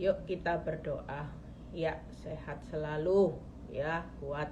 Yuk kita berdoa. Ya, sehat selalu, ya, kuat.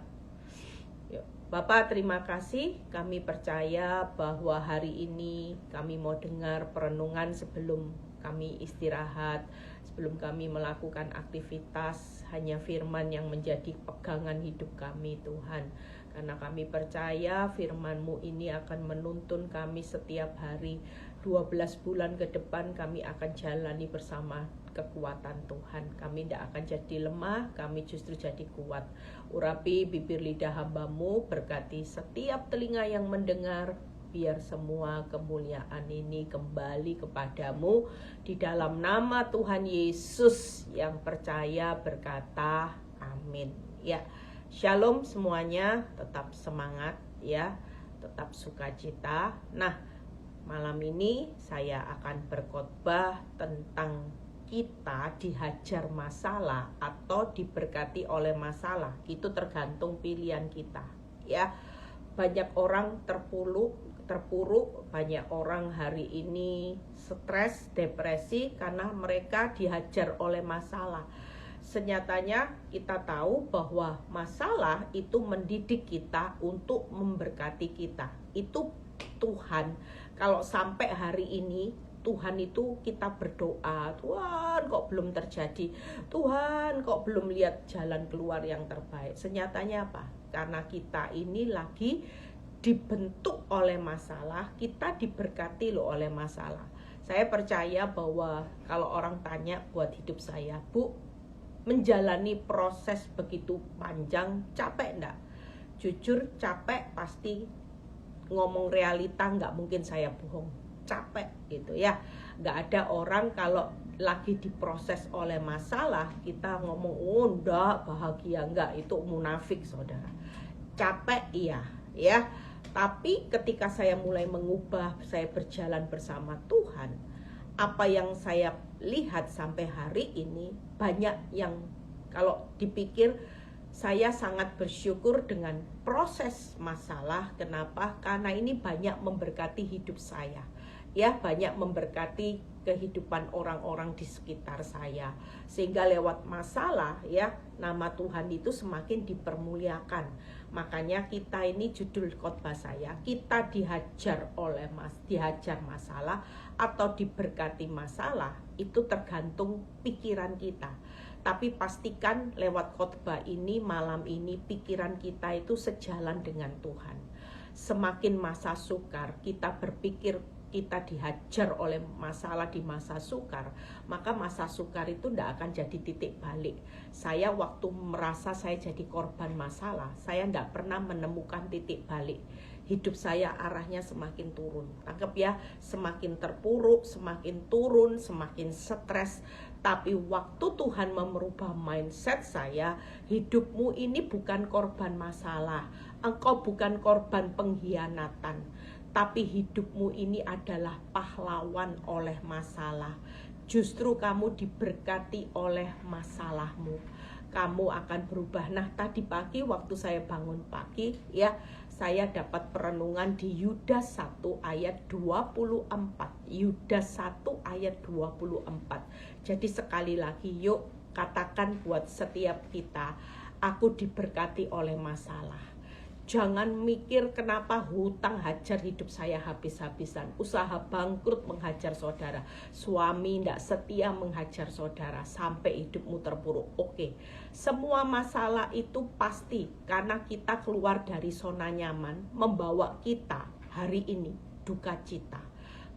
Yuk. Bapak, terima kasih. Kami percaya bahwa hari ini kami mau dengar perenungan sebelum kami istirahat, sebelum kami melakukan aktivitas. Hanya firman yang menjadi pegangan hidup kami, Tuhan. Karena kami percaya firman-Mu ini akan menuntun kami setiap hari. 12 bulan ke depan kami akan jalani bersama kekuatan Tuhan. Kami tidak akan jadi lemah, kami justru jadi kuat. Urapi bibir lidah hamba-Mu, berkati setiap telinga yang mendengar, biar semua kemuliaan ini kembali kepadamu. Di dalam nama Tuhan Yesus yang percaya berkata amin. Ya, shalom semuanya, tetap semangat ya, tetap sukacita. Nah, malam ini saya akan berkhotbah tentang kita dihajar masalah atau diberkati oleh masalah. Itu tergantung pilihan kita ya. Banyak orang terpuruk, banyak orang hari ini stres, depresi karena mereka dihajar oleh masalah. Senyatanya kita tahu bahwa masalah itu mendidik kita untuk memberkati kita. Itu Tuhan. Kalau sampai hari ini Tuhan itu kita berdoa, Tuhan kok belum terjadi, Tuhan kok belum lihat jalan keluar yang terbaik. Senyatanya apa? Karena kita ini lagi dibentuk oleh masalah, kita diberkati loh oleh masalah. Saya percaya bahwa kalau orang tanya buat hidup saya, Bu, menjalani proses begitu panjang, capek enggak? Jujur capek pasti, ngomong realita nggak mungkin saya bohong, capek gitu ya. Nggak ada orang kalau lagi diproses oleh masalah kita ngomong oh enggak bahagia, enggak, itu munafik saudara. Capek iya ya, tapi ketika saya mulai mengubah, saya berjalan bersama Tuhan, apa yang saya lihat sampai hari ini banyak yang kalau dipikir saya sangat bersyukur dengan proses masalah. Kenapa? Karena ini banyak memberkati hidup saya. Ya, banyak memberkati kehidupan orang-orang di sekitar saya. Sehingga lewat masalah ya, nama Tuhan itu semakin dipermuliakan. Makanya kita ini judul khotbah saya, kita dihajar masalah atau diberkati masalah, itu tergantung pikiran kita. Tapi pastikan lewat khotbah ini malam ini pikiran kita itu sejalan dengan Tuhan. Semakin masa sukar kita berpikir kita dihajar oleh masalah di masa sukar, maka masa sukar itu tidak akan jadi titik balik. Saya waktu merasa saya jadi korban masalah, saya tidak pernah menemukan titik balik. Hidup saya arahnya semakin turun. Tangkap ya, semakin terpuruk, semakin turun, semakin stres. Tapi waktu Tuhan merubah mindset saya, hidupmu ini bukan korban masalah, engkau bukan korban pengkhianatan, tapi hidupmu ini adalah pahlawan oleh masalah. Justru kamu diberkati oleh masalahmu. Kamu akan berubah. Nah, tadi pagi waktu saya bangun pagi ya, saya dapat perenungan di Yudas 1 ayat 24. Yudas 1 ayat 24. Jadi sekali lagi yuk katakan buat setiap kita, aku diberkati oleh masalah. Jangan mikir kenapa hutang hajar hidup saya habis-habisan, usaha bangkrut menghajar saudara, suami tidak setia menghajar saudara, sampai hidupmu terpuruk. Oke, semua masalah itu pasti karena kita keluar dari zona nyaman, membawa kita hari ini duka cita.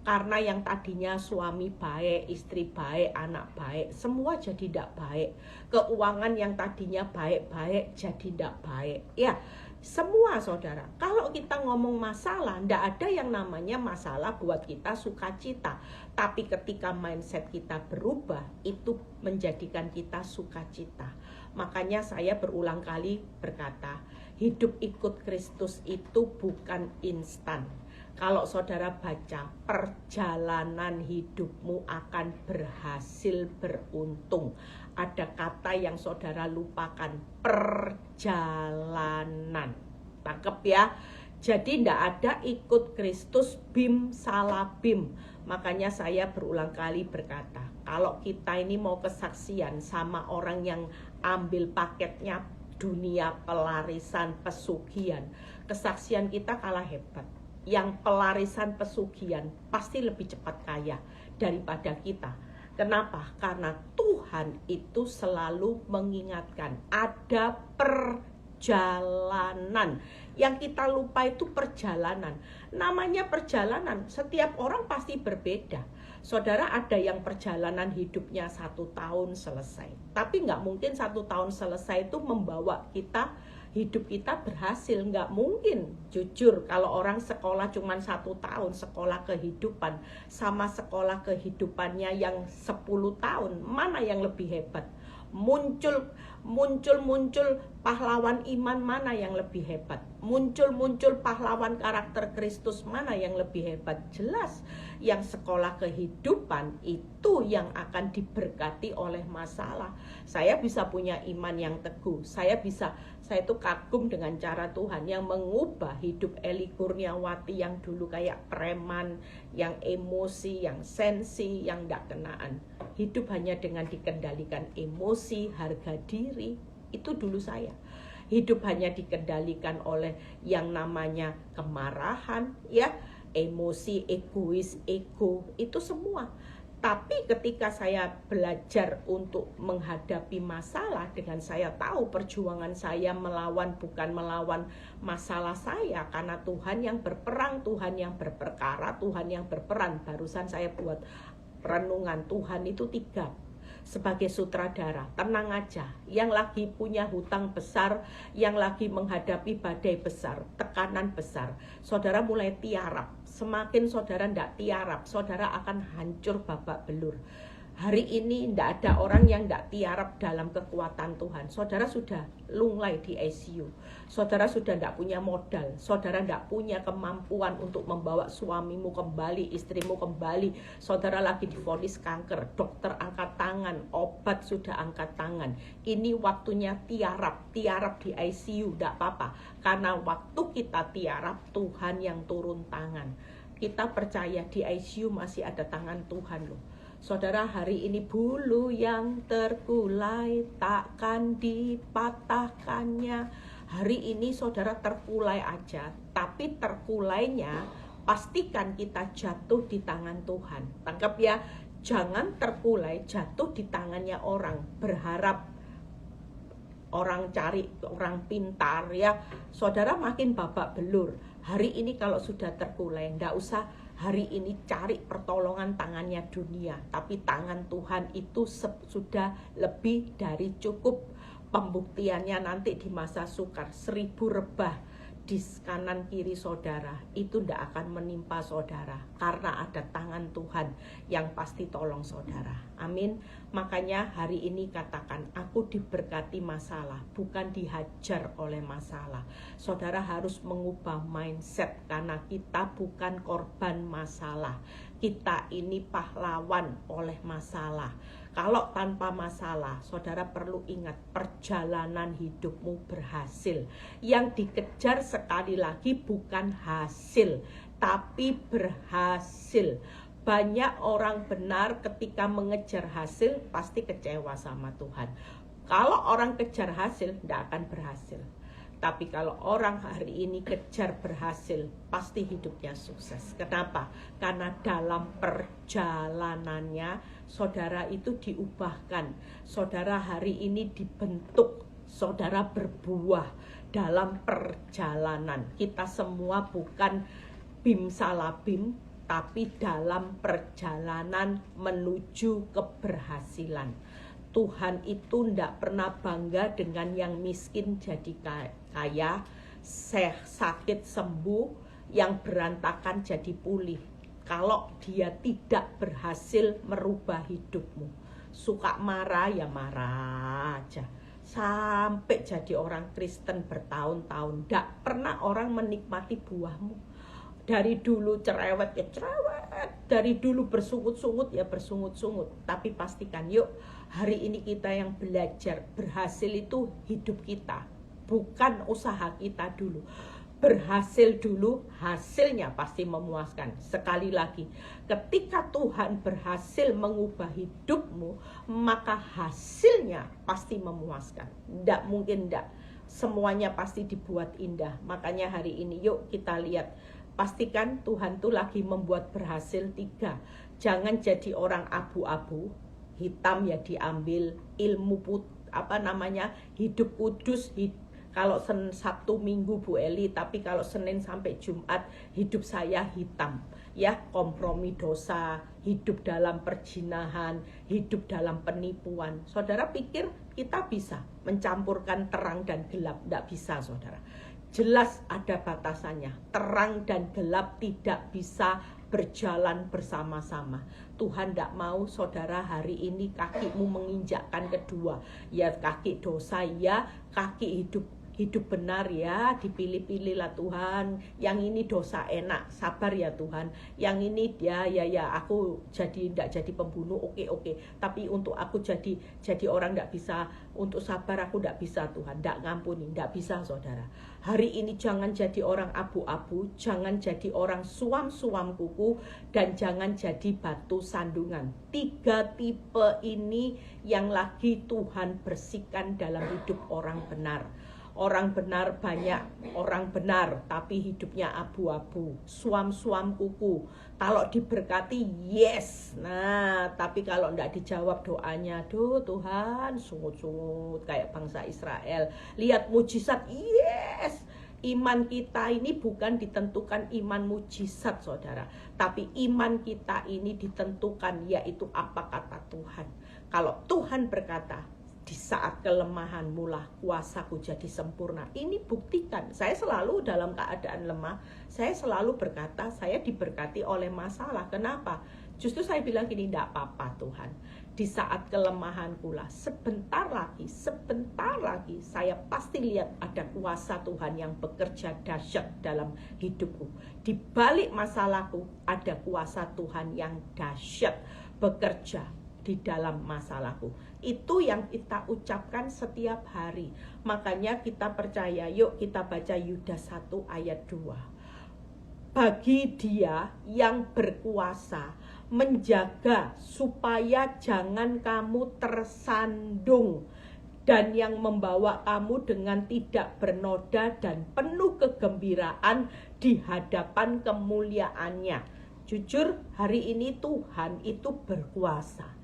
Karena yang tadinya suami baik, istri baik, anak baik, semua jadi tidak baik. Keuangan yang tadinya baik-baik jadi tidak baik. Ya, semua saudara, kalau kita ngomong masalah, tidak ada yang namanya masalah buat kita sukacita. Tapi ketika mindset kita berubah, itu menjadikan kita sukacita. Makanya saya berulang kali berkata, hidup ikut Kristus itu bukan instan. Kalau saudara baca, perjalanan hidupmu akan berhasil beruntung. Ada kata yang saudara lupakan, perjalanan. Tangkep ya. Jadi tidak ada ikut Kristus bim salah bim. Makanya saya berulang kali berkata, kalau kita ini mau kesaksian sama orang yang ambil paketnya dunia pelarisan pesugihan, kesaksian kita kalah hebat. Yang pelarisan pesugihan pasti lebih cepat kaya daripada kita. Kenapa? Karena Tuhan itu selalu mengingatkan ada perjalanan. Yang kita lupa itu perjalanan. Namanya perjalanan, setiap orang pasti berbeda. Saudara, ada yang perjalanan hidupnya 1 tahun selesai. Tapi nggak mungkin 1 tahun selesai itu membawa hidup kita berhasil. Nggak mungkin. Jujur, kalau orang sekolah cuma 1 tahun, sekolah kehidupan, sama sekolah kehidupannya yang 10 tahun, mana yang lebih hebat? Muncul pahlawan iman mana yang lebih hebat? Muncul pahlawan karakter Kristus mana yang lebih hebat? Jelas yang sekolah kehidupan itu yang akan diberkati oleh masalah. Saya bisa punya iman yang teguh. Saya itu kagum dengan cara Tuhan yang mengubah hidup Eli Kurniawati yang dulu kayak preman, yang emosi, yang sensi, yang tidak kenaan. Hidup hanya dengan dikendalikan emosi, harga diri. Itu dulu saya. Hidup hanya dikendalikan oleh yang namanya kemarahan, ya, emosi, egois, ego, itu semua. Tapi ketika saya belajar untuk menghadapi masalah dengan saya tahu perjuangan saya bukan melawan masalah saya, karena Tuhan yang berperang, Tuhan yang berperkara, Tuhan yang berperan. Barusan saya buat renungan, Tuhan itu 3. Sebagai sutradara, tenang aja. Yang lagi punya hutang besar, yang lagi menghadapi badai besar, tekanan besar, saudara mulai tiarap. Semakin saudara tidak tiarap, saudara akan hancur babak belur. Hari ini tidak ada orang yang tidak tiarap dalam kekuatan Tuhan. Saudara sudah lunglai di ICU. Saudara sudah tidak punya modal. Saudara tidak punya kemampuan untuk membawa suamimu kembali, istrimu kembali. Saudara lagi divonis kanker. Dokter angkat tangan, obat sudah angkat tangan. Ini waktunya tiarap di ICU. Tidak apa-apa. Karena waktu kita tiarap, Tuhan yang turun tangan. Kita percaya di ICU masih ada tangan Tuhan loh. Saudara, hari ini bulu yang terkulai takkan dipatahkannya. Hari ini saudara terkulai aja, tapi terkulainya pastikan kita jatuh di tangan Tuhan. Tangkap ya, jangan terkulai jatuh di tangannya orang, berharap orang cari orang pintar ya. Saudara makin babak belur. Hari ini kalau sudah terkulai, ndak usah hari ini cari pertolongan tangannya dunia, tapi tangan Tuhan itu sudah lebih dari cukup. Pembuktiannya nanti di masa sukar, 1000 rebah di kanan kiri saudara, itu tidak akan menimpa saudara, karena ada tangan Tuhan yang pasti tolong saudara. Amin. Makanya hari ini katakan, aku diberkati masalah, bukan dihajar oleh masalah. Saudara harus mengubah mindset, karena kita bukan korban masalah. Kita ini pahlawan oleh masalah. Kalau tanpa masalah, saudara perlu ingat, perjalanan hidupmu berhasil. Yang dikejar sekali lagi bukan hasil, tapi berhasil. Banyak orang benar ketika mengejar hasil pasti kecewa sama Tuhan. Kalau orang kejar hasil, tidak akan berhasil. Tapi kalau orang hari ini kejar berhasil, pasti hidupnya sukses. Kenapa? Karena dalam perjalanannya, saudara itu diubahkan. Saudara hari ini dibentuk. Saudara berbuah dalam perjalanan. Kita semua bukan bim salah bim, tapi dalam perjalanan menuju keberhasilan. Tuhan itu tidak pernah bangga dengan yang miskin jadi kaya, sakit sembuh, yang berantakan jadi pulih. Kalau dia tidak berhasil merubah hidupmu, suka marah ya marah aja, sampai jadi orang Kristen bertahun-tahun, tidak pernah orang menikmati buahmu. Dari dulu cerewet ya cerewet, dari dulu bersungut-sungut ya bersungut-sungut. Tapi pastikan yuk, hari ini kita yang belajar berhasil itu hidup kita, bukan usaha kita dulu. berhasil dulu, hasilnya pasti memuaskan. Sekali lagi, ketika Tuhan berhasil mengubah hidupmu, maka hasilnya pasti memuaskan. Tidak mungkin tidak. Semuanya pasti dibuat indah. Makanya hari ini yuk kita lihat. Pastikan Tuhan tuh lagi membuat berhasil 3. Jangan jadi orang abu-abu. Hitam ya diambil, ilmu hidup kudus, kalau Sabtu Minggu Bu Eli, tapi kalau Senin sampai Jumat hidup saya hitam. Ya, kompromi dosa, hidup dalam perjinahan, hidup dalam penipuan. Saudara pikir kita bisa mencampurkan terang dan gelap? Tidak bisa, saudara. Jelas ada batasannya. Terang dan gelap tidak bisa berjalan bersama-sama. Tuhan tidak mau saudara hari ini kakimu menginjakkan kedua. Ya kaki dosa, ya kaki hidup benar ya, dipilih-pilihlah Tuhan. Yang ini dosa enak, sabar ya Tuhan. Yang ini ya aku tidak jadi pembunuh, oke. Tapi untuk aku jadi orang tidak bisa, untuk sabar aku tidak bisa Tuhan, tidak ngampuni, tidak bisa saudara. Hari ini jangan jadi orang abu-abu, jangan jadi orang suam-suam kuku, dan jangan jadi batu sandungan. 3 tipe ini yang lagi Tuhan bersihkan dalam hidup orang benar. Orang benar banyak, orang benar tapi hidupnya abu-abu, suam-suam kuku. Kalau diberkati, yes. Nah, tapi kalau enggak dijawab doanya, Tuhan, sungut-sungut kayak bangsa Israel. Lihat mujizat, yes. Iman kita ini bukan ditentukan iman mujizat, saudara. Tapi iman kita ini ditentukan yaitu apa kata Tuhan. Kalau Tuhan berkata, di saat kelemahanmu lah kuasaku jadi sempurna. Ini buktikan. Saya selalu dalam keadaan lemah. Saya selalu berkata saya diberkati oleh masalah. Kenapa? Justru saya bilang gini, tidak apa-apa Tuhan. Di saat kelemahanku lah, sebentar lagi saya pasti lihat ada kuasa Tuhan yang bekerja dahsyat dalam hidupku. Di balik masalahku ada kuasa Tuhan yang dahsyat bekerja di dalam masalahku. Itu yang kita ucapkan setiap hari. Makanya kita percaya, yuk kita baca Yudas 1 ayat 2. Bagi Dia yang berkuasa menjaga supaya jangan kamu tersandung, dan yang membawa kamu dengan tidak bernoda dan penuh kegembiraan di hadapan kemuliaannya. Jujur hari ini Tuhan itu berkuasa.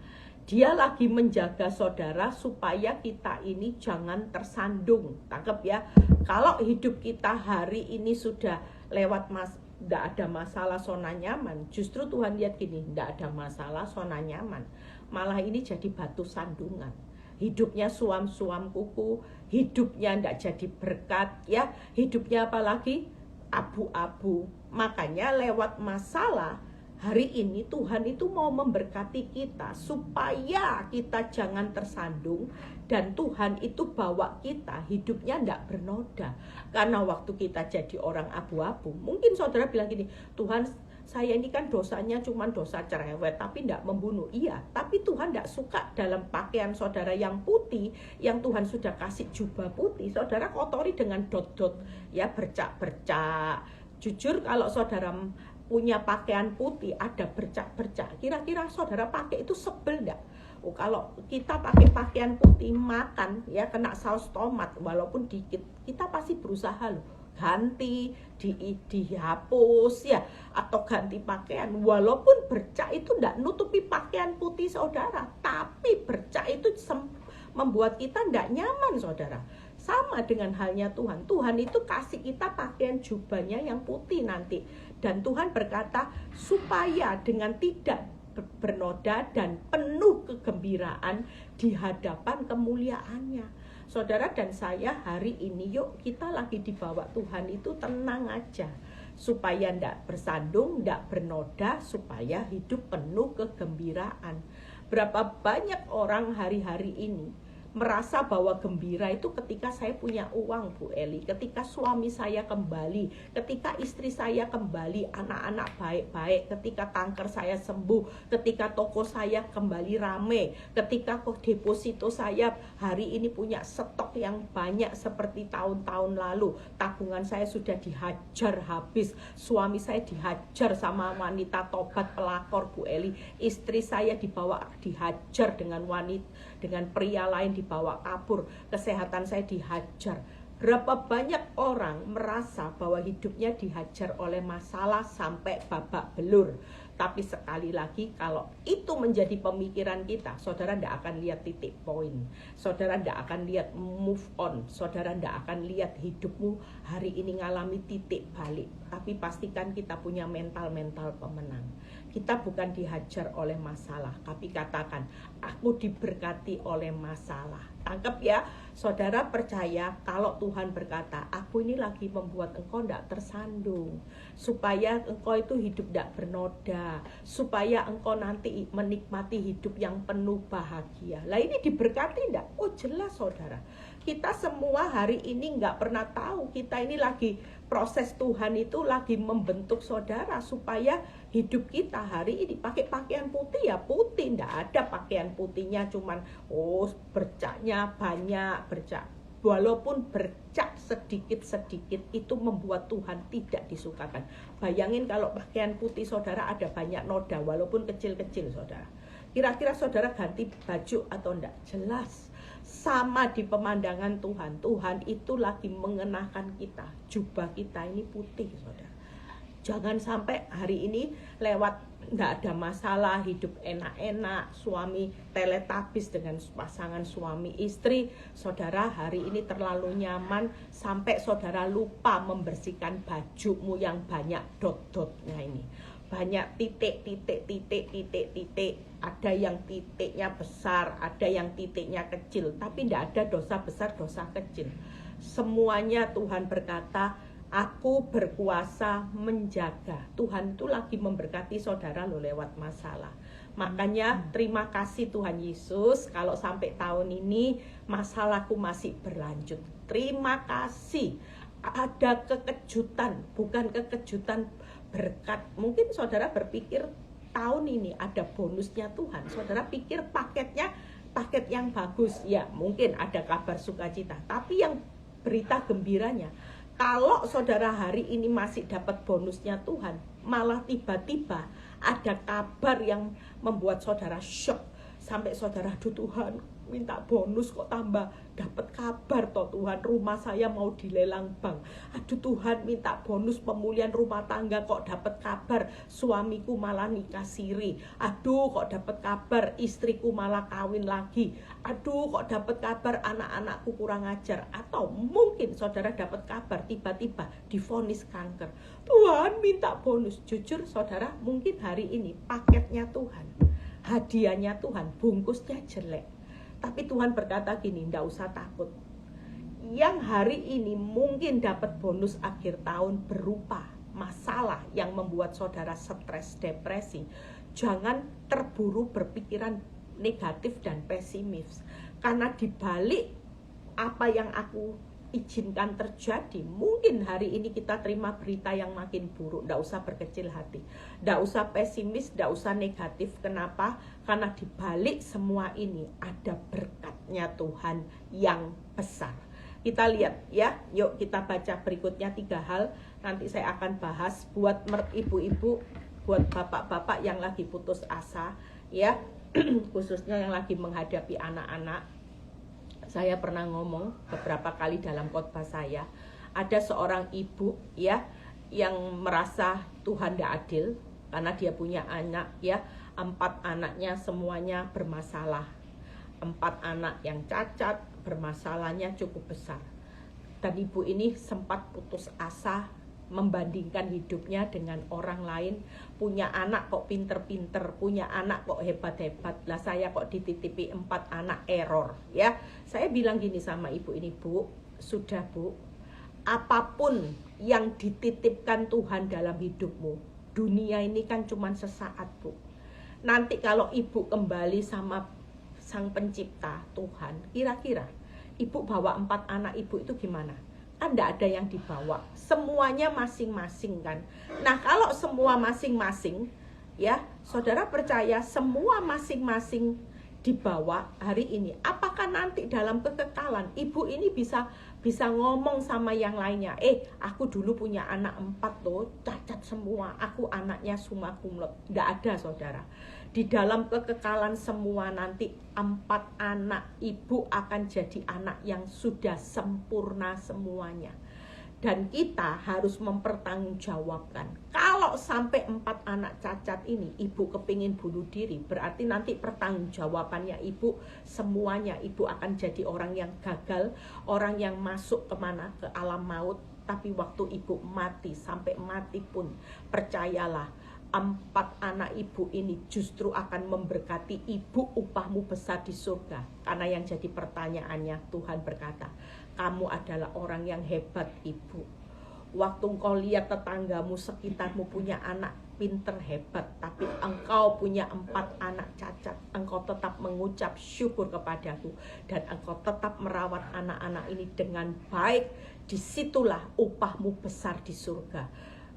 Dia lagi menjaga saudara supaya kita ini jangan tersandung. Tangkap ya. Kalau hidup kita hari ini sudah lewat tidak ada masalah, zona nyaman. Justru Tuhan lihat gini, tidak ada masalah, zona nyaman. Malah ini jadi batu sandungan. Hidupnya suam-suam kuku, hidupnya tidak jadi berkat ya. Hidupnya apalagi abu-abu. Makanya lewat masalah hari ini Tuhan itu mau memberkati kita supaya kita jangan tersandung, dan Tuhan itu bawa kita hidupnya tidak bernoda. Karena waktu kita jadi orang abu-abu, mungkin saudara bilang gini, Tuhan saya ini kan dosanya cuma dosa cerewet tapi tidak membunuh. Iya, tapi Tuhan tidak suka dalam pakaian saudara yang putih, yang Tuhan sudah kasih jubah putih, saudara kotori dengan dot-dot ya, bercak-bercak. Jujur kalau saudara punya pakaian putih ada bercak-bercak, kira-kira saudara pakai itu sebel enggak? Oh, kalau kita pakai pakaian putih makan ya kena saus tomat walaupun dikit, kita pasti berusaha loh ganti, dihapus ya, atau ganti pakaian. Walaupun bercak itu enggak nutupi pakaian putih saudara, tapi bercak itu membuat kita enggak nyaman saudara. Sama dengan halnya Tuhan. Tuhan itu kasih kita pakaian jubahnya yang putih nanti. Dan Tuhan berkata supaya dengan tidak bernoda dan penuh kegembiraan di hadapan kemuliaannya. Saudara dan saya hari ini yuk kita lagi dibawa Tuhan itu tenang aja. Supaya tidak bersandung, tidak bernoda, supaya hidup penuh kegembiraan. Berapa banyak orang hari-hari ini merasa bahwa gembira itu ketika saya punya uang, Bu Eli, ketika suami saya kembali, ketika istri saya kembali, anak-anak baik-baik, ketika kanker saya sembuh, ketika toko saya kembali rame, ketika deposito saya hari ini punya stok yang banyak seperti tahun-tahun lalu, tabungan saya sudah dihajar habis, suami saya dihajar sama wanita tobat pelakor, Bu Eli, istri saya dihajar dengan pria lain, dibawa kabur, kesehatan saya dihajar. Berapa banyak orang merasa bahwa hidupnya dihajar oleh masalah sampai babak belur. Tapi sekali lagi, kalau itu menjadi pemikiran kita, saudara tidak akan lihat titik poin, saudara tidak akan lihat move on, saudara tidak akan lihat hidupmu hari ini ngalami titik balik. Tapi pastikan kita punya mental pemenang. Kita bukan dihajar oleh masalah, tapi katakan, aku diberkati oleh masalah. Tangkap ya, saudara percaya kalau Tuhan berkata, aku ini lagi membuat engkau tidak tersandung, supaya engkau itu hidup tidak bernoda, supaya engkau nanti menikmati hidup yang penuh bahagia. Lah ini diberkati tidak? Oh jelas saudara. Kita semua hari ini nggak pernah tahu, kita ini lagi proses Tuhan itu lagi membentuk saudara supaya hidup kita hari ini pakai pakaian putih ya putih, nggak ada pakaian putihnya cuman bercaknya banyak bercak. Walaupun bercak sedikit-sedikit itu membuat Tuhan tidak disukakan. Bayangin kalau pakaian putih saudara ada banyak noda walaupun kecil-kecil saudara. Kira-kira saudara ganti baju atau enggak? Jelas. Sama di pemandangan Tuhan. Tuhan itu lagi mengenakan kita. Jubah kita ini putih saudara. Jangan sampai hari ini lewat nggak ada masalah, hidup enak-enak, suami teletabis dengan pasangan suami istri, saudara hari ini terlalu nyaman sampai saudara lupa membersihkan bajumu yang banyak dot-dotnya ini. Banyak titik, ada yang titiknya besar, ada yang titiknya kecil, tapi tidak ada dosa besar, dosa kecil. Semuanya Tuhan berkata, aku berkuasa menjaga. Tuhan itu lagi memberkati saudara lo lewat masalah. Makanya terima kasih Tuhan Yesus, kalau sampai tahun ini masalahku masih berlanjut. Terima kasih. Ada kekejutan, bukan kekejutan berkat. Mungkin saudara berpikir tahun ini ada bonusnya Tuhan. Saudara pikir paketnya paket yang bagus. Ya mungkin ada kabar sukacita. Tapi yang berita gembiranya, kalau saudara hari ini masih dapat bonusnya Tuhan, malah tiba-tiba ada kabar yang membuat saudara shock. Sampai saudara, aduh Tuhan, minta bonus kok tambah dapat kabar toh Tuhan, rumah saya mau dilelang bank. Aduh Tuhan, minta bonus pemulihan rumah tangga kok dapat kabar suamiku malah nikah siri. Aduh kok dapat kabar istriku malah kawin lagi. Aduh kok dapat kabar anak-anakku kurang ajar. Atau mungkin saudara dapat kabar tiba-tiba divonis kanker. Tuhan minta bonus. Jujur saudara, mungkin hari ini paketnya Tuhan, hadiahnya Tuhan, bungkusnya jelek. Tapi Tuhan berkata gini, nggak usah takut. Yang hari ini mungkin dapat bonus akhir tahun berupa masalah yang membuat saudara stres, depresi. Jangan terburu berpikiran negatif dan pesimis. Karena dibalik apa yang aku izinkan terjadi, mungkin hari ini kita terima berita yang makin buruk. Nggak usah berkecil hati, nggak usah pesimis, nggak usah negatif. Kenapa? Karena dibalik semua ini ada berkatnya Tuhan yang besar. Kita lihat ya, yuk kita baca berikutnya 3 hal. Nanti saya akan bahas buat ibu-ibu, buat bapak-bapak yang lagi putus asa ya, khususnya yang lagi menghadapi anak-anak. Saya pernah ngomong beberapa kali dalam khotbah saya, ada seorang ibu ya yang merasa Tuhan tidak adil karena dia punya anak ya, 4 anaknya semuanya bermasalah. 4 anak yang cacat, bermasalahnya cukup besar. Dan ibu ini sempat putus asa membandingkan hidupnya dengan orang lain. Punya anak kok pinter-pinter, punya anak kok hebat-hebat, lah saya kok dititipi 4 anak, error ya. Saya bilang gini sama ibu ini, Bu, sudah Bu, apapun yang dititipkan Tuhan dalam hidupmu, dunia ini kan cuma sesaat Bu. Nanti kalau ibu kembali sama Sang Pencipta Tuhan, kira-kira ibu bawa 4 anak ibu itu gimana? Kan tidak ada yang dibawa, semuanya masing-masing kan. Nah kalau semua masing-masing, ya saudara percaya semua masing-masing dibawa hari ini, apakah nanti dalam kekekalan ibu ini bisa ngomong sama yang lainnya, aku dulu punya anak 4 loh, cacat semua, aku anaknya summa cum laude. Tidak ada saudara. Di dalam kekekalan semua nanti 4 anak ibu akan jadi anak yang sudah sempurna semuanya. Dan kita harus mempertanggungjawabkan. Kalau sampai 4 anak cacat ini ibu kepingin bunuh diri, berarti nanti pertanggungjawabannya ibu semuanya. Ibu akan jadi orang yang gagal, orang yang masuk kemana? Ke alam maut. Tapi waktu ibu mati, sampai mati pun percayalah, 4 anak ibu ini justru akan memberkati ibu, upahmu besar di surga. Karena yang jadi pertanyaannya, Tuhan berkata, kamu adalah orang yang hebat ibu. Waktu engkau lihat tetanggamu sekitarmu punya anak pinter hebat, tapi engkau punya 4 anak cacat, engkau tetap mengucap syukur kepadaku, dan engkau tetap merawat anak-anak ini dengan baik. Disitulah upahmu besar di surga.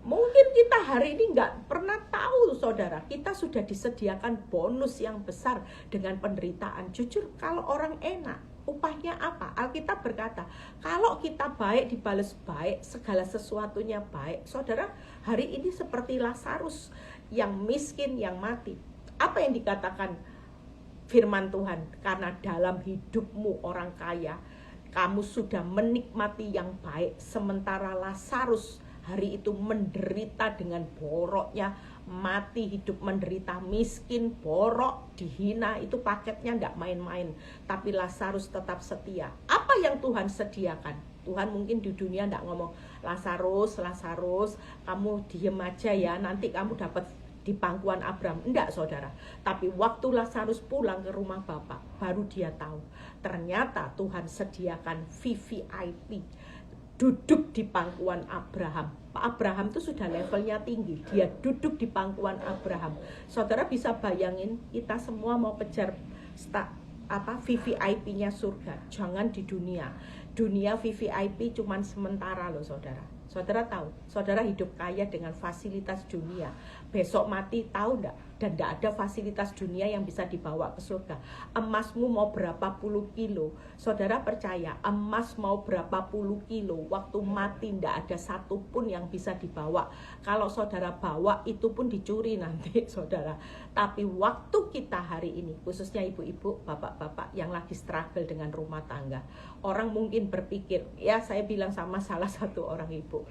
Mungkin kita hari ini nggak pernah tahu saudara, kita sudah disediakan bonus yang besar dengan penderitaan. Jujur kalau orang enak, upahnya apa? Alkitab berkata, kalau kita baik dibalas baik, segala sesuatunya baik. Saudara, hari ini seperti Lazarus yang miskin, yang mati. Apa yang dikatakan firman Tuhan? Karena dalam hidupmu orang kaya, kamu sudah menikmati yang baik, sementara Lazarus hari itu menderita dengan boroknya, mati hidup menderita, miskin, borok, dihina. Itu paketnya enggak main-main. Tapi Lazarus tetap setia. Apa yang Tuhan sediakan? Tuhan mungkin di dunia enggak ngomong, Lazarus, kamu diem aja ya, nanti kamu dapat di pangkuan Abraham. Enggak saudara. Tapi waktu Lazarus pulang ke rumah Bapak, baru dia tahu, ternyata Tuhan sediakan VVIP, duduk di pangkuan Abraham. Pak Abraham itu sudah levelnya tinggi, dia duduk di pangkuan Abraham. Saudara bisa bayangin, kita semua mau kejar VVIP-nya surga. Jangan di dunia. Dunia VVIP cuman sementara loh saudara. Saudara tahu, saudara hidup kaya dengan fasilitas dunia. Besok mati tahu enggak? Dan enggak ada fasilitas dunia yang bisa dibawa ke surga. Emasmu mau berapa puluh kilo, saudara percaya, emas mau berapa puluh kilo, waktu mati enggak ada satupun yang bisa dibawa. Kalau saudara bawa, itu pun dicuri nanti saudara. Tapi waktu kita hari ini, khususnya ibu-ibu, bapak-bapak yang lagi struggle dengan rumah tangga, orang mungkin berpikir, ya saya bilang sama salah satu orang ibu,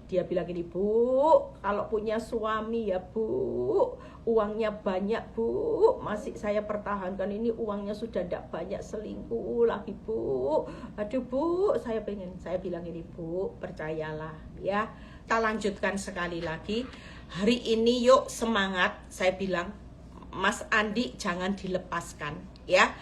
dia bilang gini, Bu, kalau punya suami ya Bu, uangnya banyak Bu, masih saya pertahankan ini, uangnya sudah tidak banyak, selingkuh lagi Bu. Aduh Bu, saya bilang gini, Bu, percayalah ya. Kita lanjutkan sekali lagi. Hari ini yuk semangat, saya bilang, Mas Andi jangan dilepaskan ya.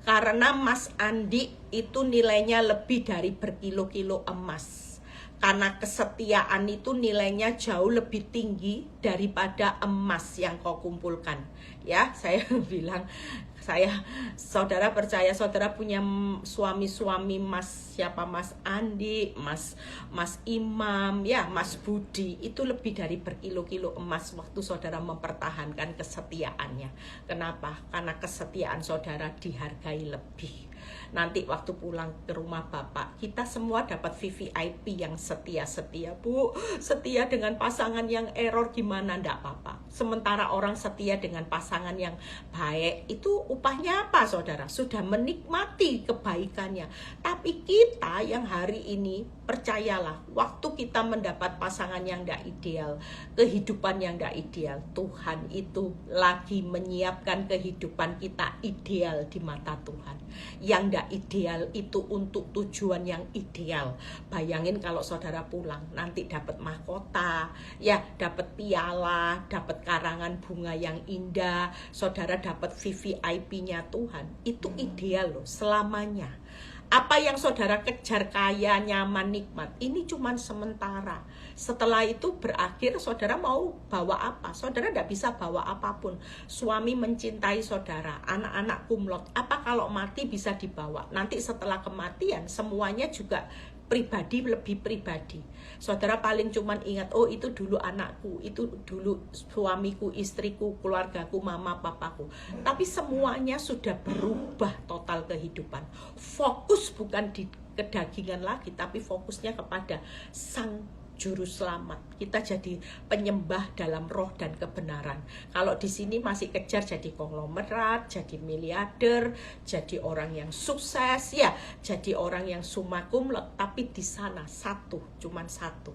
Karena Mas Andi itu nilainya lebih dari berkilo-kilo emas. Karena kesetiaan itu nilainya jauh lebih tinggi daripada emas yang kau kumpulkan. Ya, saya bilang, saudara percaya, saudara punya suami-suami Mas Andi, Mas Imam, ya, Mas Budi, itu lebih dari berkilo-kilo emas waktu saudara mempertahankan kesetiaannya. Kenapa? Karena kesetiaan saudara dihargai lebih. Nanti waktu pulang ke rumah Bapak, kita semua dapat VVIP yang setia-setia. Bu, setia dengan pasangan yang error gimana? Enggak apa-apa. Sementara orang setia dengan pasangan yang baik, itu upahnya apa saudara? Sudah menikmati kebaikannya. Tapi kita yang hari ini, percayalah, waktu kita mendapat pasangan yang enggak ideal, kehidupan yang enggak ideal, Tuhan itu lagi menyiapkan kehidupan kita ideal di mata Tuhan. Yang enggak ideal itu untuk tujuan yang ideal. Bayangin kalau saudara pulang nanti dapat mahkota, ya, dapat piala, dapat karangan bunga yang indah, saudara dapat VVIP-nya Tuhan. Itu ideal loh selamanya. Apa yang saudara kejar kaya, nyaman, nikmat, ini cuman sementara. Setelah itu berakhir, saudara mau bawa apa? Saudara tidak bisa bawa apapun. Suami mencintai saudara, anak-anak kumlot. Apa kalau mati bisa dibawa? Nanti setelah kematian semuanya juga pribadi, lebih pribadi. Saudara paling cuman ingat, oh itu dulu anakku, itu dulu suamiku, istriku, keluargaku, mama, papaku. Tapi semuanya sudah berubah total kehidupan. Fokus bukan di kedagingan lagi, tapi fokusnya kepada Sang Juru Selamat. Kita jadi penyembah dalam roh dan kebenaran. Kalau di sini masih kejar jadi konglomerat, jadi miliarder, jadi orang yang sukses, ya, jadi orang yang summa cum laude. Tapi di sana cuman satu.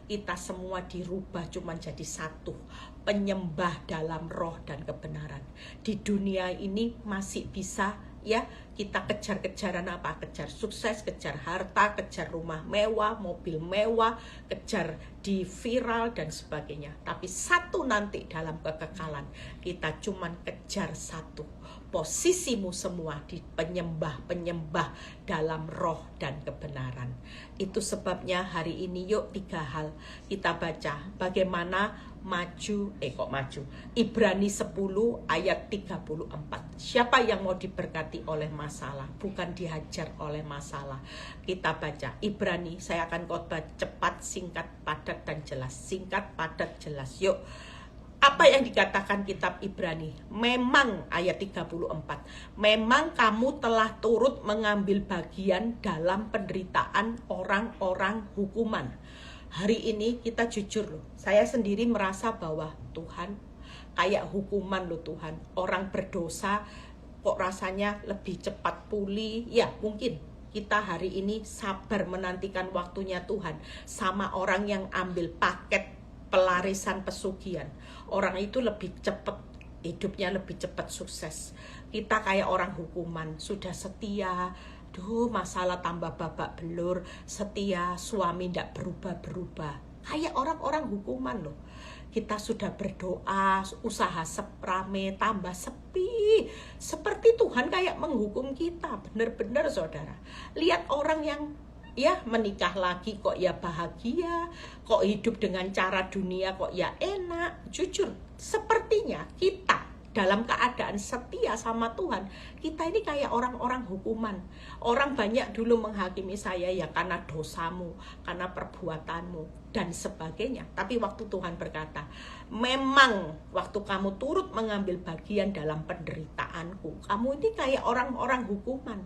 Kita semua dirubah cuman jadi satu, penyembah dalam roh dan kebenaran. Di dunia ini masih bisa, ya, kita kejar-kejaran apa? Kejar sukses, kejar harta, kejar rumah mewah, mobil mewah, kejar di viral dan sebagainya. Tapi satu nanti dalam kekekalan, kita cuman kejar satu. Posisimu semua di penyembah-penyembah dalam roh dan kebenaran. Itu sebabnya hari ini yuk 3 hal kita baca. Bagaimana maju. Ibrani 10 ayat 34. Siapa yang mau diberkati oleh masalah, bukan dihajar oleh masalah. Kita baca Ibrani, saya akan khotbah cepat, singkat, padat, dan jelas. Singkat, padat, jelas. Yuk. Apa yang dikatakan kitab Ibrani? Memang ayat 34. Memang kamu telah turut mengambil bagian dalam penderitaan orang-orang hukuman. Hari ini kita jujur loh. Saya sendiri merasa bahwa Tuhan kayak hukuman loh Tuhan. Orang berdosa kok rasanya lebih cepat pulih. Ya mungkin kita hari ini sabar menantikan waktunya Tuhan. Sama orang yang ambil paket pelarisan pesugihan, orang itu lebih cepat hidupnya, lebih cepat sukses. Kita kayak orang hukuman, sudah setia, masalah tambah babak belur, setia, suami tidak berubah-berubah. Kayak orang-orang hukuman loh. Kita sudah berdoa, usaha rame, tambah sepi. Seperti Tuhan kayak menghukum kita, benar-benar saudara. Lihat orang yang menikah lagi kok ya bahagia, kok hidup dengan cara dunia kok ya enak. Jujur, sepertinya kita dalam keadaan setia sama Tuhan, kita ini kayak orang-orang hukuman. Orang banyak dulu menghakimi saya ya karena dosamu, karena perbuatanmu dan sebagainya. Tapi waktu Tuhan berkata, memang waktu kamu turut mengambil bagian dalam penderitaanku, kamu ini kayak orang-orang hukuman.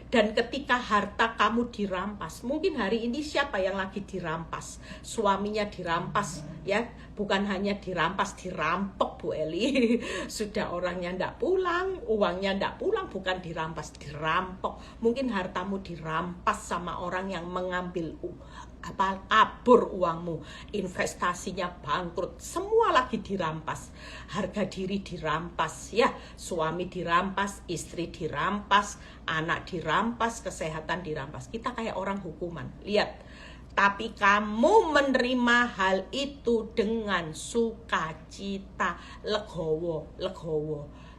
Dan ketika harta kamu dirampas, mungkin hari ini siapa yang lagi dirampas? Suaminya dirampas, ya, bukan hanya dirampas, dirampok Bu Eli. Sudah orangnya ndak pulang, uangnya ndak pulang, bukan dirampas, dirampok. Mungkin hartamu dirampas sama orang yang mengambil kabur uangmu, investasinya bangkrut, semua lagi dirampas. Harga diri dirampas, ya, suami dirampas, istri dirampas, anak dirampas, kesehatan dirampas. Kita kayak orang hukuman. Lihat, tapi kamu menerima hal itu dengan sukacita, legowo.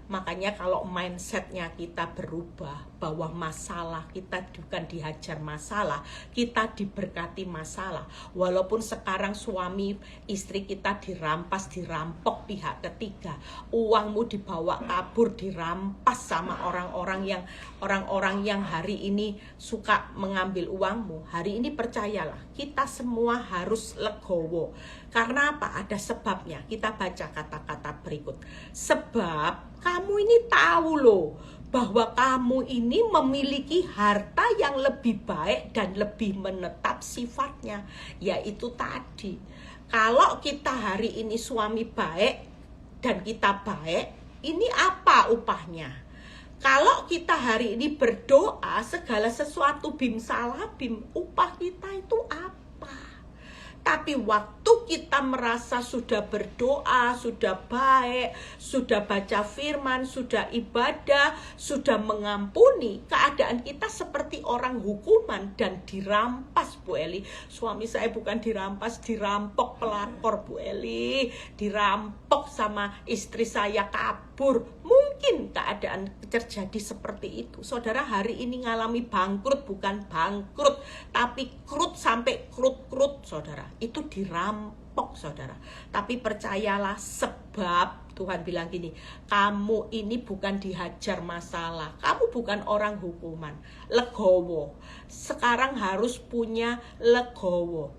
Makanya kalau mindsetnya kita berubah, bahwa masalah kita bukan dihajar masalah, kita diberkati masalah. Walaupun sekarang suami istri kita dirampas, dirampok pihak ketiga, uangmu dibawa kabur, dirampas sama orang-orang yang hari ini suka mengambil uangmu. Hari ini percayalah, kita semua harus legowo. Karena apa? Ada sebabnya. Kita baca kata-kata berikut. Sebab kamu ini tahu loh bahwa kamu ini memiliki harta yang lebih baik dan lebih menetap sifatnya. Yaitu tadi, kalau kita hari ini suami baik dan kita baik, ini apa upahnya? Kalau kita hari ini berdoa segala sesuatu bim salah bim, upah kita itu apa? Tapi waktu kita merasa sudah berdoa, sudah baik, sudah baca firman, sudah ibadah, sudah mengampuni, keadaan kita seperti orang hukuman dan dirampas Bu Eli. Suami saya bukan dirampas, dirampok pelakor Bu Eli. Dirampok sama istri saya kabur. makmur. Mungkin keadaan terjadi seperti itu. Saudara hari ini ngalami bangkrut, bukan bangkrut, tapi krut sampai krut-krut, saudara. Itu dirampok, saudara. Tapi percayalah, sebab Tuhan bilang gini, kamu ini bukan dihajar masalah, kamu bukan orang hukuman. Legowo. Sekarang harus punya legowo.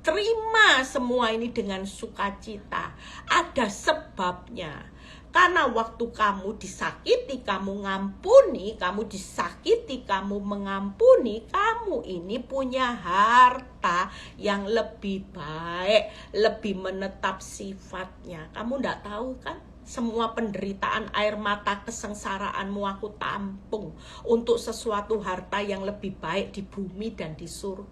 Terima semua ini dengan sukacita. Ada sebabnya. Karena waktu kamu disakiti, kamu ngampuni, kamu disakiti, kamu mengampuni, kamu ini punya harta yang lebih baik, lebih menetap sifatnya. Kamu enggak tahu kan? Semua penderitaan, air mata, kesengsaraanmu aku tampung untuk sesuatu harta yang lebih baik di bumi dan di surga.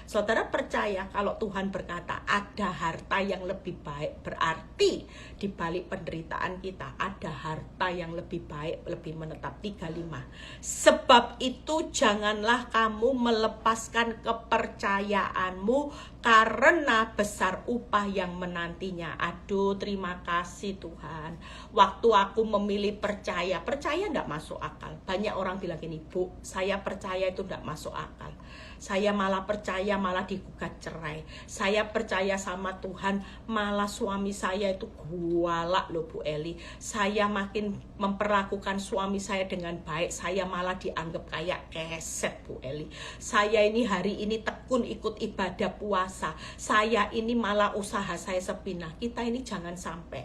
Saudara percaya kalau Tuhan berkata ada harta yang lebih baik, berarti di balik penderitaan kita ada harta yang lebih baik, lebih menetap. 35. Sebab itu janganlah kamu melepaskan kepercayaanmu karena besar upah yang menantinya. Aduh, terima kasih Tuhan. Waktu aku memilih percaya enggak masuk akal. Banyak orang bilang gini, Bu, saya percaya itu enggak masuk akal. Saya malah percaya malah digugat cerai. Saya percaya sama Tuhan malah suami saya itu gualak loh Bu Eli. Saya makin memperlakukan suami saya dengan baik, saya malah dianggap kayak keset Bu Eli. Saya ini hari ini tekun ikut ibadah puasa. Saya ini malah usaha saya sepi. Nah, kita ini jangan sampai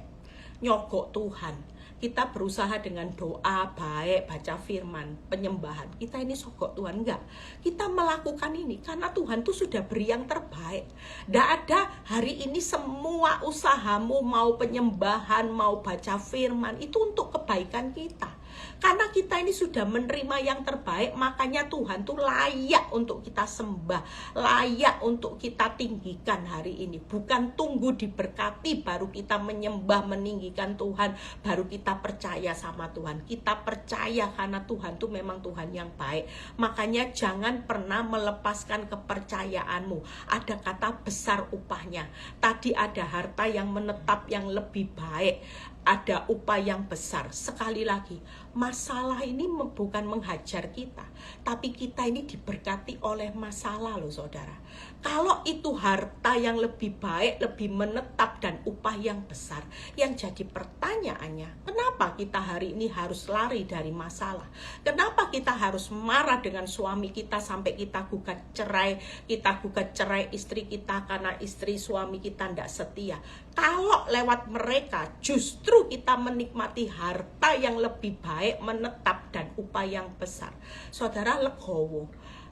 nyogok Tuhan. Kita berusaha dengan doa baik, baca firman, penyembahan. Kita ini sogok Tuhan, enggak. Kita melakukan ini karena Tuhan tuh sudah beri yang terbaik. Enggak ada hari ini semua usahamu, mau penyembahan, mau baca firman, itu untuk kebaikan kita. Karena kita ini sudah menerima yang terbaik, makanya Tuhan tuh layak untuk kita sembah, layak untuk kita tinggikan hari ini. Bukan tunggu diberkati baru kita menyembah, meninggikan Tuhan, baru kita percaya sama Tuhan. Kita percaya karena Tuhan tuh memang Tuhan yang baik. Makanya jangan pernah melepaskan kepercayaanmu. Ada kata besar upahnya. Tadi ada harta yang menetap yang lebih baik. Ada upah yang besar. Sekali lagi, masalah ini bukan menghajar kita, tapi kita ini diberkati oleh masalah loh saudara. Kalau itu harta yang lebih baik, lebih menetap dan upah yang besar, yang jadi pertanyaannya, kenapa kita hari ini harus lari dari masalah? Kenapa kita harus marah dengan suami kita sampai kita gugat cerai istri kita karena istri suami kita tidak setia? Kalau lewat mereka justru kita menikmati harta yang lebih baik, menetap dan upah yang besar. Saudara, legowo.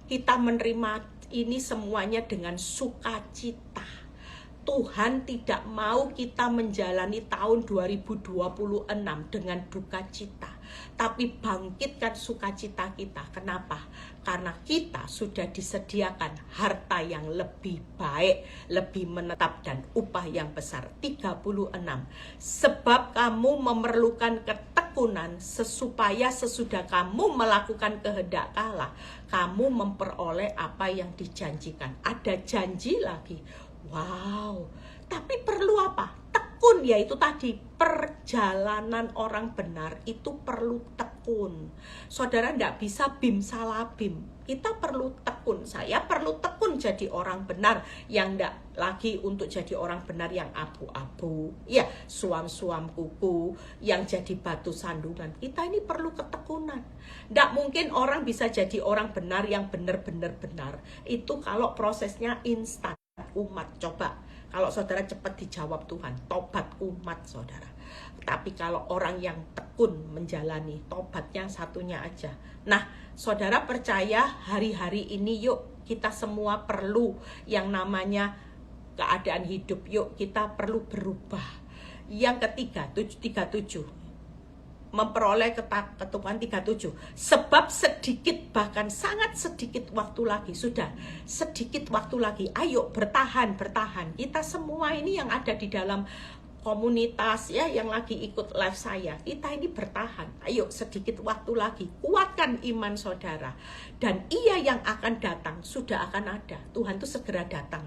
Kita menerima ini semuanya dengan sukacita. Tuhan tidak mau kita menjalani tahun 2026 dengan duka cita, tapi bangkitkan sukacita kita. Kenapa? Karena kita sudah disediakan harta yang lebih baik, lebih menetap dan upah yang besar. 36. Sebab kamu memerlukan ketekunan supaya sesudah kamu melakukan kehendak Allah, kamu memperoleh apa yang dijanjikan. Ada janji lagi. Wow, tapi perlu apa? Tekun, yaitu tadi perjalanan orang benar itu perlu tekun. Saudara tidak bisa bim salah bim. Kita perlu tekun. Saya perlu tekun jadi orang benar yang tidak lagi untuk jadi orang benar yang abu-abu. Ya, suam-suam kuku yang jadi batu sandungan. Kita ini perlu ketekunan. Tidak mungkin orang bisa jadi orang benar yang benar-benar benar. Itu kalau prosesnya instan. Umat, coba kalau saudara cepat dijawab Tuhan, tobat umat saudara. Tapi kalau orang yang tekun menjalani, tobatnya satunya aja. Nah, saudara percaya hari-hari ini yuk kita semua perlu yang namanya keadaan hidup. Yuk kita perlu berubah. Yang ketiga, 37. Memperoleh ketuhanan 37. Sebab sedikit, bahkan sangat sedikit waktu lagi. Sudah sedikit waktu lagi. Ayo bertahan. Kita semua ini yang ada di dalam komunitas ya, yang lagi ikut live saya, kita ini bertahan. Ayo sedikit waktu lagi. Kuatkan iman saudara. Dan Ia yang akan datang sudah akan ada. Tuhan tuh segera datang.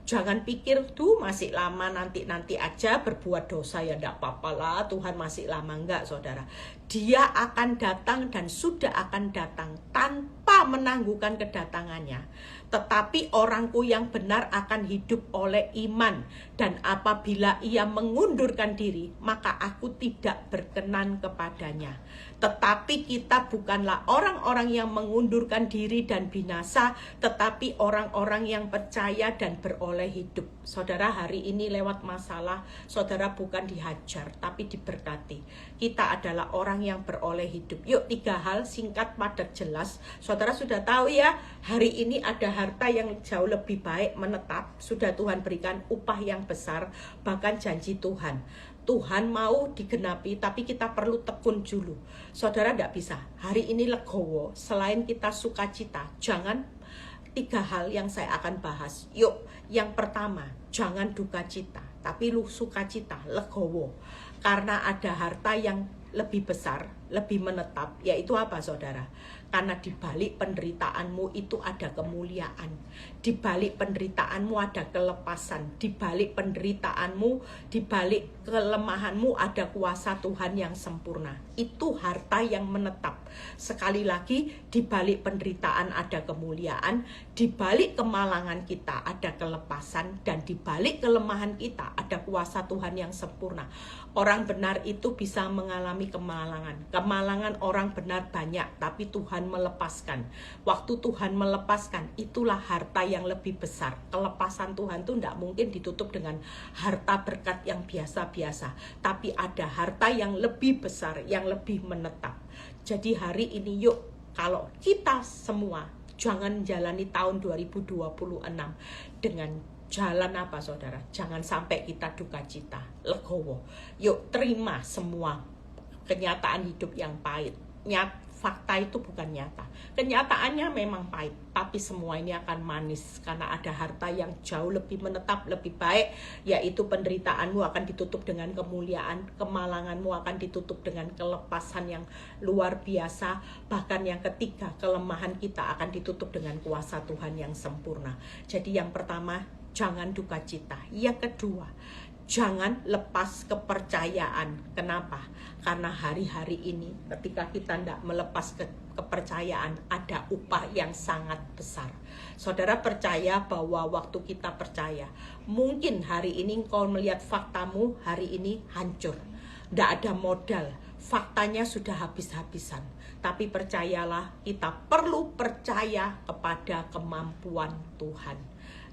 Jangan pikir tuh masih lama, nanti aja berbuat dosa ya enggak apa-apa lah, Tuhan masih lama. Enggak, saudara. Dia akan datang dan sudah akan datang tanpa menangguhkan kedatangannya. Tetapi orangku yang benar akan hidup oleh iman. Dan apabila ia mengundurkan diri, maka aku tidak berkenan kepadanya. Tetapi kita bukanlah orang-orang yang mengundurkan diri dan binasa, tetapi orang-orang yang percaya dan beroleh hidup. Saudara, hari ini lewat masalah, saudara bukan dihajar, tapi diberkati. Kita adalah orang yang beroleh hidup. Yuk, 3 hal singkat, padat, jelas. Saudara sudah tahu ya, hari ini ada harta yang jauh lebih baik menetap. Sudah Tuhan berikan upah yang besar, bahkan janji Tuhan. Tuhan mau digenapi, tapi kita perlu tekun dulu. Saudara tidak bisa. Hari ini legowo, selain kita sukacita, jangan 3 hal yang saya akan bahas. Yuk, yang pertama, jangan duka cita, tapi lu sukacita, legowo. Karena ada harta yang lebih besar, lebih menetap, yaitu apa saudara? Karena di balik penderitaanmu itu ada kemuliaan. Di balik penderitaanmu ada kelepasan. Di balik penderitaanmu, di balik kelemahanmu ada kuasa Tuhan yang sempurna. Itu harta yang menetap. Sekali lagi, di balik penderitaan ada kemuliaan, di balik kemalangan kita ada kelepasan, dan di balik kelemahan kita ada kuasa Tuhan yang sempurna. Orang benar itu bisa mengalami kemalangan. Kemalangan orang benar banyak, tapi Tuhan melepaskan. Waktu Tuhan melepaskan, itulah harta yang lebih besar. Kelepasan Tuhan itu tidak mungkin ditutup dengan harta berkat yang biasa-biasa, tapi ada harta yang lebih besar, yang lebih menetap. Jadi hari ini yuk, kalau kita semua jangan jalani tahun 2026 dengan jalan apa saudara? Jangan sampai kita duka cita, legowo. Yuk terima semua kenyataan hidup yang pahit. Fakta itu bukan nyata. Kenyataannya memang pahit, tapi semua ini akan manis karena ada harta yang jauh lebih menetap, lebih baik, yaitu penderitaanmu akan ditutup dengan kemuliaan, kemalanganmu akan ditutup dengan kelepasan yang luar biasa, bahkan yang ketiga, kelemahan kita akan ditutup dengan kuasa Tuhan yang sempurna. Jadi yang pertama, jangan duka cita. Yang kedua, jangan lepas kepercayaan. Kenapa? Karena hari-hari ini ketika kita tidak melepas kepercayaan, ada upah yang sangat besar. Saudara percaya bahwa waktu kita percaya, mungkin hari ini kau melihat faktamu hari ini hancur, tidak ada modal, faktanya sudah habis-habisan. Tapi percayalah, kita perlu percaya kepada kemampuan Tuhan.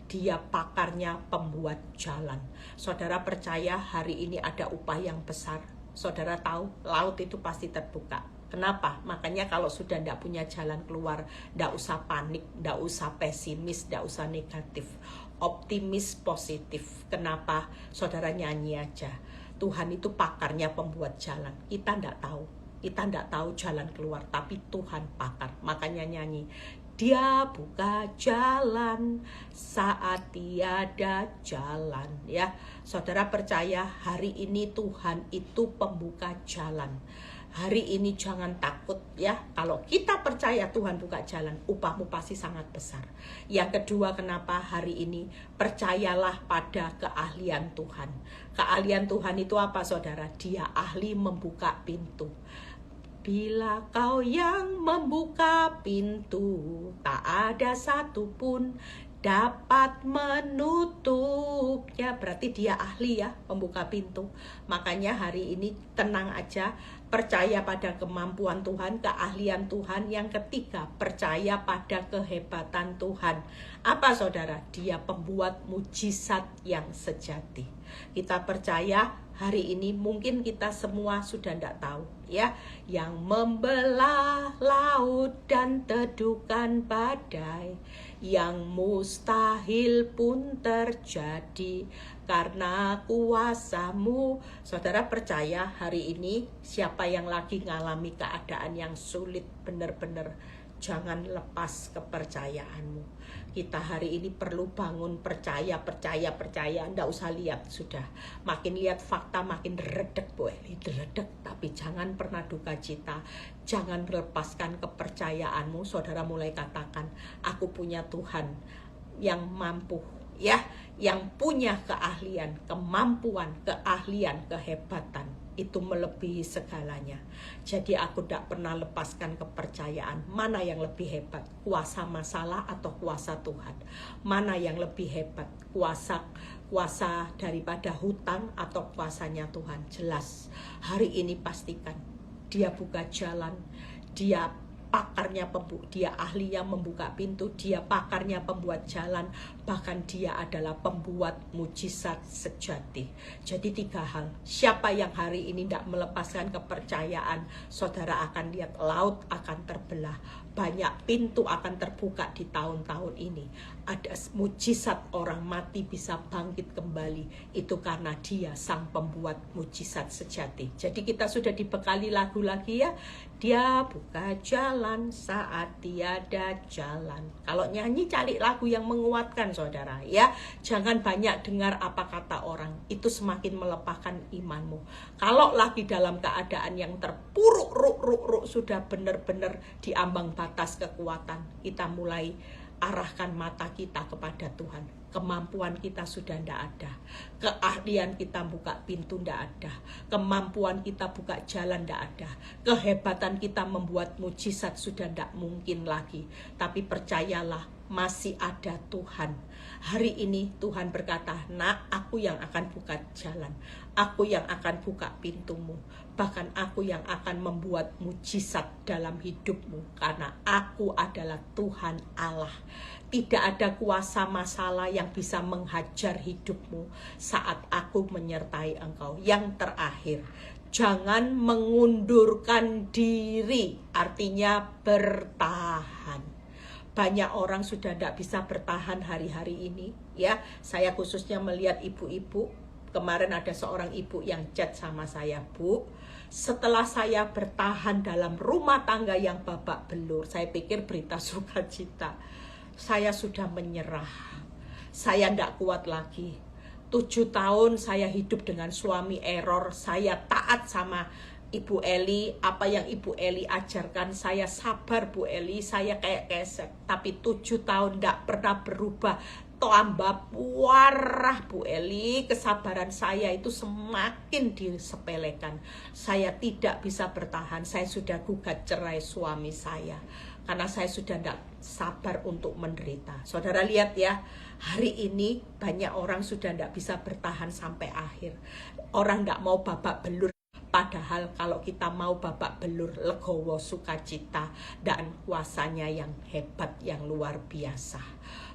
Dia pakarnya pembuat jalan. Saudara percaya hari ini ada upah yang besar. Saudara tahu laut itu pasti terbuka. Kenapa? Makanya kalau sudah tidak punya jalan keluar, tidak usah panik, tidak usah pesimis, tidak usah negatif. Optimis, positif. Kenapa? Saudara nyanyi aja. Tuhan itu pakarnya pembuat jalan. Kita tidak tahu. Kita tidak tahu jalan keluar, tapi Tuhan pakar. Makanya nyanyi. Dia buka jalan saat tiada jalan, ya. Saudara percaya hari ini Tuhan itu pembuka jalan. Hari ini jangan takut ya. Kalau kita percaya Tuhan buka jalan, upahmu pasti sangat besar. Yang kedua, kenapa hari ini percayalah pada keahlian Tuhan. Keahlian Tuhan itu apa saudara? Dia ahli membuka pintu. Bila kau yang membuka pintu, tak ada satupun dapat menutupnya. Berarti dia ahli ya membuka pintu. Makanya hari ini tenang aja, percaya pada kemampuan Tuhan, keahlian Tuhan. Yang ketiga, percaya pada kehebatan Tuhan. Apa saudara? Dia pembuat mujizat yang sejati. Kita percaya hari ini mungkin kita semua sudah tidak tahu ya, yang membelah laut dan teduhkan badai, yang mustahil pun terjadi karena kuasa-Mu. Saudara percaya hari ini siapa yang lagi ngalami keadaan yang sulit, benar-benar jangan lepas kepercayaanmu. Kita hari ini perlu bangun percaya. Nggak usah lihat sudah. Makin lihat fakta makin redek, tapi jangan pernah duka cita. Jangan melepaskan kepercayaanmu. Saudara mulai katakan, aku punya Tuhan yang mampu ya, yang punya keahlian, kemampuan, keahlian, kehebatan, itu melebihi segalanya. Jadi aku tidak pernah lepaskan kepercayaan. Mana yang lebih hebat, kuasa masalah atau kuasa Tuhan? Mana yang lebih hebat, kuasa daripada hutang atau kuasanya Tuhan? Jelas hari ini pastikan dia buka jalan, dia pakarnya dia ahlinya membuka pintu, dia pakarnya pembuat jalan, bahkan dia adalah pembuat mujizat sejati. Jadi 3 hal, siapa yang hari ini tidak melepaskan kepercayaan, saudara akan lihat laut akan terbelah, banyak pintu akan terbuka di tahun-tahun ini. Ada mujizat orang mati bisa bangkit kembali, itu karena dia sang pembuat mujizat sejati. Jadi kita sudah dibekali lagu lagi ya, dia buka jalan saat tiada jalan. Kalau nyanyi cari lagu yang menguatkan saudara ya, jangan banyak dengar apa kata orang, itu semakin melepaskan imanmu. Kalau lagi dalam keadaan yang terpuruk, sudah benar-benar di ambang batas kekuatan, kita mulai arahkan mata kita kepada Tuhan. Kemampuan kita sudah tidak ada, keahlian kita buka pintu tidak ada, kemampuan kita buka jalan tidak ada, kehebatan kita membuat mujizat sudah tidak mungkin lagi. Tapi percayalah, masih ada Tuhan. Hari ini Tuhan berkata, nak, aku yang akan buka jalan, aku yang akan buka pintumu, bahkan aku yang akan membuat mujizat dalam hidupmu, karena aku adalah Tuhan Allah. Tidak ada kuasa masalah yang bisa menghajar hidupmu saat aku menyertai engkau. Yang terakhir, jangan mengundurkan diri, artinya bertahan. Banyak orang sudah tidak bisa bertahan hari-hari ini ya. Saya khususnya melihat ibu-ibu. Kemarin ada seorang ibu yang chat sama saya, Bu, setelah saya bertahan dalam rumah tangga yang babak belur, saya pikir berita sukacita, saya sudah menyerah, saya tidak kuat lagi. 7 tahun saya hidup dengan suami error, saya taat sama Ibu Eli, apa yang Ibu Eli ajarkan, saya sabar Bu Eli, saya kayak kesek. Tapi 7 tahun tidak pernah berubah, tambah warah Bu Eli, kesabaran saya itu semakin disepelekan. Saya tidak bisa bertahan, saya sudah gugat cerai suami saya, karena saya sudah tidak sabar untuk menderita. Saudara lihat ya, hari ini banyak orang sudah tidak bisa bertahan sampai akhir. Orang tidak mau babak belur. Padahal kalau kita mau babak belur, legowo, sukacita, dan kuasanya yang hebat, yang luar biasa.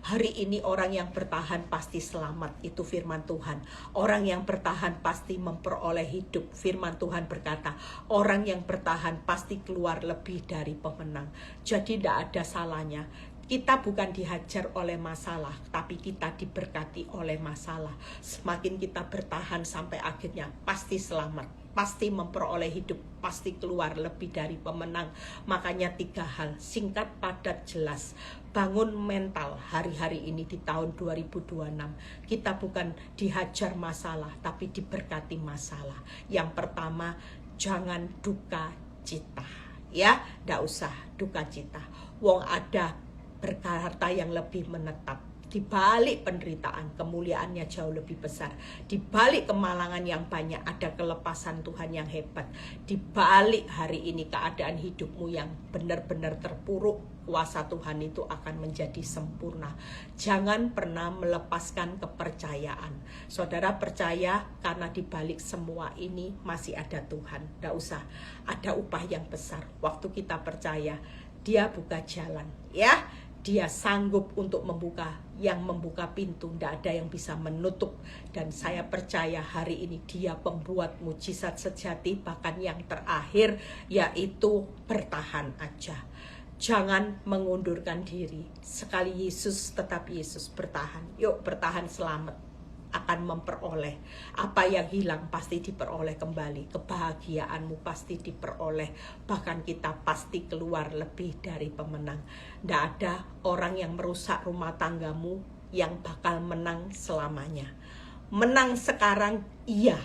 Hari ini orang yang bertahan pasti selamat, itu firman Tuhan. Orang yang bertahan pasti memperoleh hidup. Firman Tuhan berkata, orang yang bertahan pasti keluar lebih dari pemenang. Jadi tidak ada salahnya. Kita bukan dihajar oleh masalah, tapi kita diberkati oleh masalah. Semakin kita bertahan sampai akhirnya, pasti selamat, pasti memperoleh hidup, pasti keluar lebih dari pemenang. Makanya 3 hal, singkat, padat, jelas. Bangun mental hari-hari ini di tahun 2026. Kita bukan dihajar masalah, tapi diberkati masalah. Yang pertama, jangan duka cita. Ya, ndak usah duka cita. Wong ada berharta yang lebih menetap. Di balik penderitaan, kemuliaannya jauh lebih besar. Di balik kemalangan yang banyak, ada kelepasan Tuhan yang hebat. Di balik hari ini keadaan hidupmu yang benar-benar terpuruk, kuasa Tuhan itu akan menjadi sempurna. Jangan pernah melepaskan kepercayaan. Saudara percaya, karena di balik semua ini masih ada Tuhan. Tidak usah, ada upah yang besar. Waktu kita percaya, Dia buka jalan, ya. Dia sanggup untuk membuka pintu, tidak ada yang bisa menutup. Dan saya percaya hari ini Dia pembuat mujizat sejati. Bahkan yang terakhir yaitu bertahan aja. Jangan mengundurkan diri. Sekali Yesus tetap Yesus, bertahan. Yuk bertahan, selamat. Akan memperoleh apa yang hilang, pasti diperoleh kembali. Kebahagiaanmu pasti diperoleh, bahkan kita pasti keluar lebih dari pemenang. Tidak ada orang yang merusak rumah tanggamu yang bakal menang selamanya. Menang sekarang iya,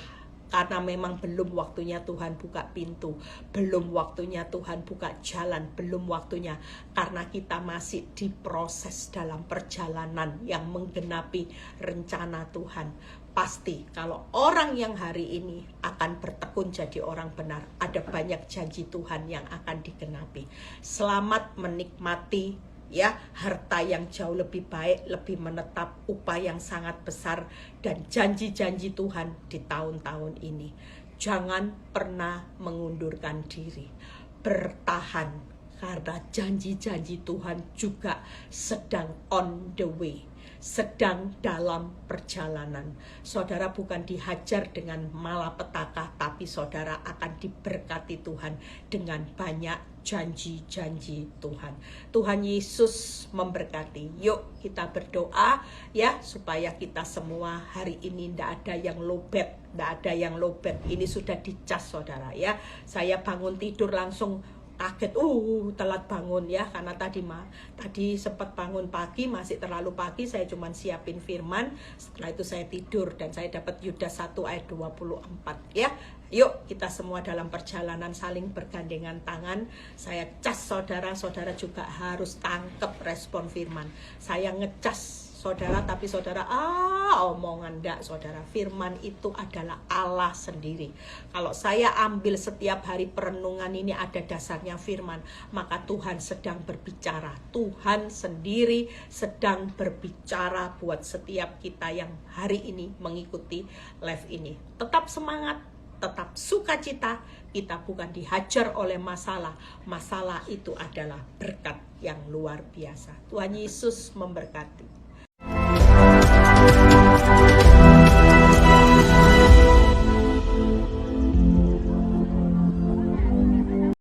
karena memang belum waktunya Tuhan buka pintu, belum waktunya Tuhan buka jalan, belum waktunya, karena kita masih diproses dalam perjalanan yang menggenapi rencana Tuhan. Pasti kalau orang yang hari ini akan bertekun jadi orang benar, ada banyak janji Tuhan yang akan digenapi. Selamat menikmati ya harta yang jauh lebih baik, lebih menetap, upah yang sangat besar, dan janji-janji Tuhan di tahun-tahun ini. Jangan pernah mengundurkan diri, bertahan, karena janji-janji Tuhan juga sedang on the way, sedang dalam perjalanan. Saudara bukan dihajar dengan malapetaka, tapi saudara akan diberkati Tuhan dengan banyak janji-janji Tuhan. Tuhan Yesus memberkati. Yuk kita berdoa ya, supaya kita semua hari ini tidak ada yang lowbat, tidak ada yang lowbat. Ini sudah dicas saudara ya. Saya bangun tidur langsung kaget, telat bangun ya, karena tadi sempat bangun pagi, masih terlalu pagi, saya cuma siapin firman, setelah itu saya tidur dan saya dapat Yudas 1 ayat 24 ya. Yuk kita semua dalam perjalanan saling bergandengan tangan. Saya cas saudara, saudara juga harus tangkep respon firman. Saya ngecas saudara, tapi saudara omongan enggak saudara, firman itu adalah Allah sendiri. Kalau saya ambil setiap hari perenungan ini ada dasarnya firman, maka Tuhan sedang berbicara, Tuhan sendiri sedang berbicara buat setiap kita yang hari ini mengikuti live ini. Tetap semangat, tetap sukacita. Kita bukan dihajar oleh masalah, masalah itu adalah berkat yang luar biasa. Tuhan Yesus memberkati.